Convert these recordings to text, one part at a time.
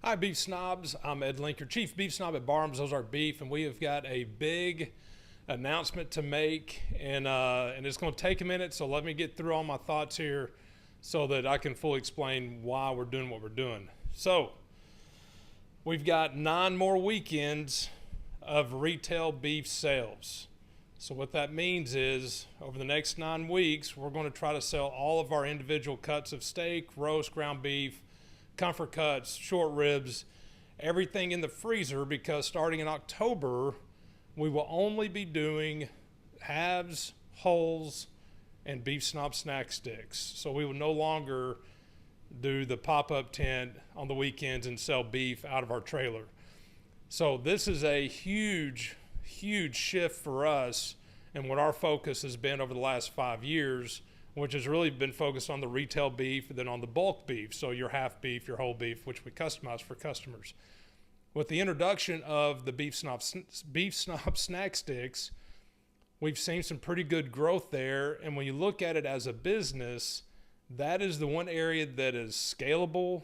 Hi, Beef Snobs. I'm Ed Link, your Chief Beef Snob at Barham's Ozark Beef, and we have got a big announcement to make, and it's going to take a minute, so let me get through all my thoughts here so that I can fully explain why we're doing what we're doing. So, we've got 9 more weekends of retail beef sales. So what that means is, over the next 9 weeks, we're going to try to sell all of our individual cuts of steak, roast, ground beef, comfort cuts, short ribs, everything in the freezer, because starting in October, we will only be doing halves, wholes, and Beef Snob snack sticks. So we will no longer do the pop-up tent on the weekends and sell beef out of our trailer. So this is a huge, huge shift for us and what our focus has been over the last 5 years, which has really been focused on the retail beef and then on the bulk beef. So your half beef, your whole beef, which we customize for customers. With the introduction of the Beef Snob snack sticks, we've seen some pretty good growth there. And when you look at it as a business, that is the one area that is scalable.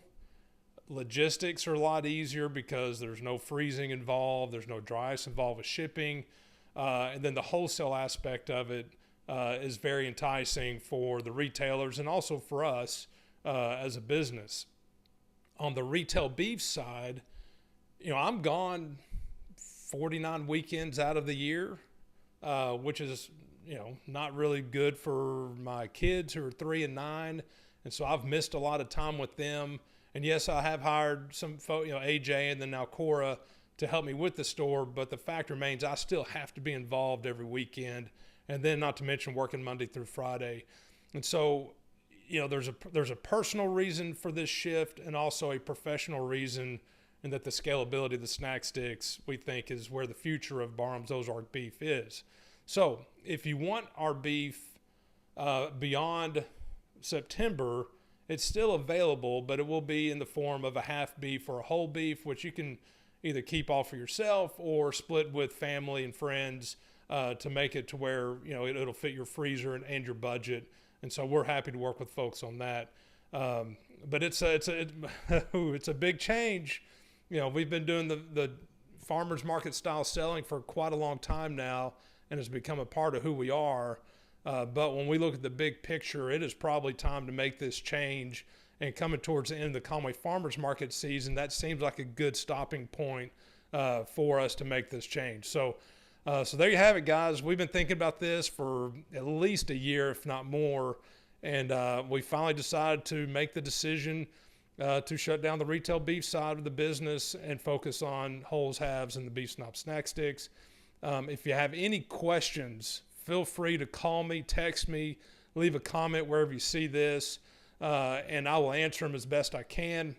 Logistics are a lot easier because there's no freezing involved. There's no dry ice involved with shipping. And then the wholesale aspect of it is very enticing for the retailers and also for us as a business. On the retail beef side, I'm gone 49 weekends out of the year, which is, not really good for my kids who are 3 and 9. And so I've missed a lot of time with them. And yes, I have hired some folks, AJ and then now Cora, to help me with the store. But the fact remains, I still have to be involved every weekend. And then not to mention working Monday through Friday. And so, there's a personal reason for this shift and also a professional reason, and that the scalability of the snack sticks, we think, is where the future of Barham's Ozark beef is. So if you want our beef beyond September, it's still available, but it will be in the form of a half beef or a whole beef, which you can either keep all for yourself or split with family and friends to make it to where it'll fit your freezer and your budget. And so we're happy to work with folks on that. But it's a big change. We've been doing the farmers market style selling for quite a long time now, and it's become a part of who we are. But when we look at the big picture, it is probably time to make this change. And coming towards the end of the Conway farmers market season, that seems like a good stopping point for us to make this change. So there you have it, guys. We've been thinking about this for at least a year, if not more. And we finally decided to make the decision to shut down the retail beef side of the business and focus on wholes, halves, and the Beef Snob snack sticks. If you have any questions, feel free to call me, text me, leave a comment wherever you see this, and I will answer them as best I can.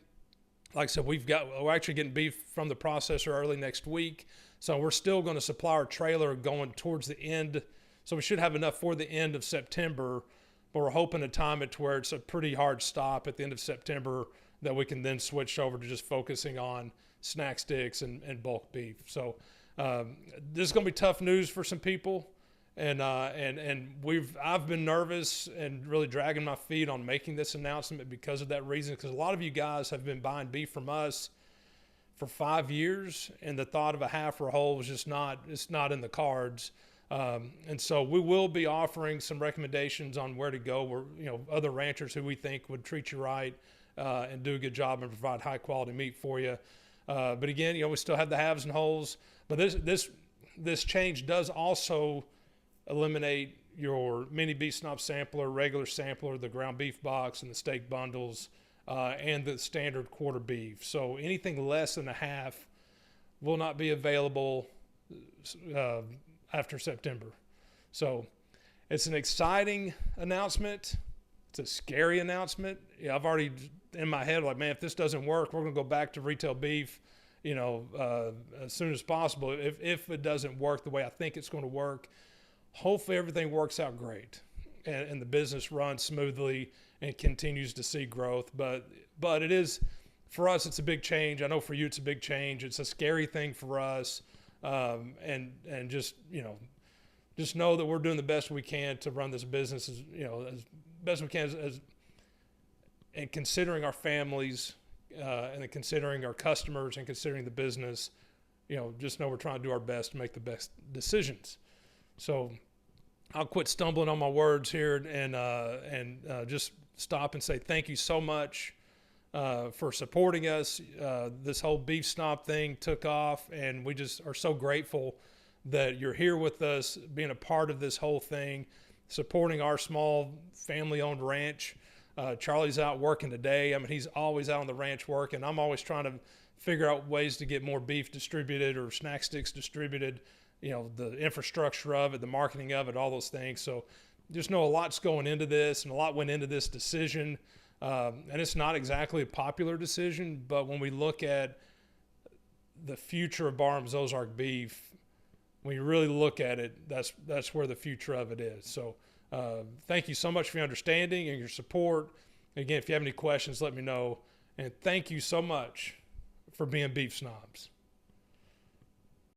Like I said, we're actually getting beef from the processor early next week. So we're still going to supply our trailer going towards the end. So we should have enough for the end of September, but we're hoping to time it to where it's a pretty hard stop at the end of September that we can then switch over to just focusing on snack sticks and bulk beef. So this is going to be tough news for some people. And I've been nervous and really dragging my feet on making this announcement because of that reason, because a lot of you guys have been buying beef from us for 5 years, and the thought of a half or a whole is just not in the cards. And so we will be offering some recommendations on where to go, where other ranchers who we think would treat you right and do a good job and provide high quality meat for you. But again, we still have the halves and wholes. But this change does also eliminate your mini Beef Snob sampler, regular sampler, the ground beef box, and the steak bundles, and the standard quarter beef. So anything less than a half will not be available after September. So it's an exciting announcement. It's a scary announcement. I've already in my head like, man, if this doesn't work, we're going to go back to retail beef, as soon as possible. If it doesn't work the way I think it's going to work, hopefully everything works out great and the business runs smoothly and continues to see growth. But it is, for us, it's a big change. I know for you it's a big change. It's a scary thing for us. And just know that we're doing the best we can to run this business as best we can, and considering our families and then considering our customers and considering the business, just know we're trying to do our best to make the best decisions. So I'll quit stumbling on my words here and just stop and say thank you so much for supporting us. This whole Beef Snob thing took off, and we just are so grateful that you're here with us, being a part of this whole thing, supporting our small family-owned ranch. Charlie's out working today. I mean, he's always out on the ranch working. I'm always trying to figure out ways to get more beef distributed or snack sticks distributed, the infrastructure of it, the marketing of it, all those things. So just know a lot's going into this, and a lot went into this decision. And it's not exactly a popular decision, but when we look at the future of Barham's Ozark beef, when you really look at it, that's where the future of it is. So thank you so much for your understanding and your support. Again, if you have any questions, let me know. And thank you so much for being Beef Snobs.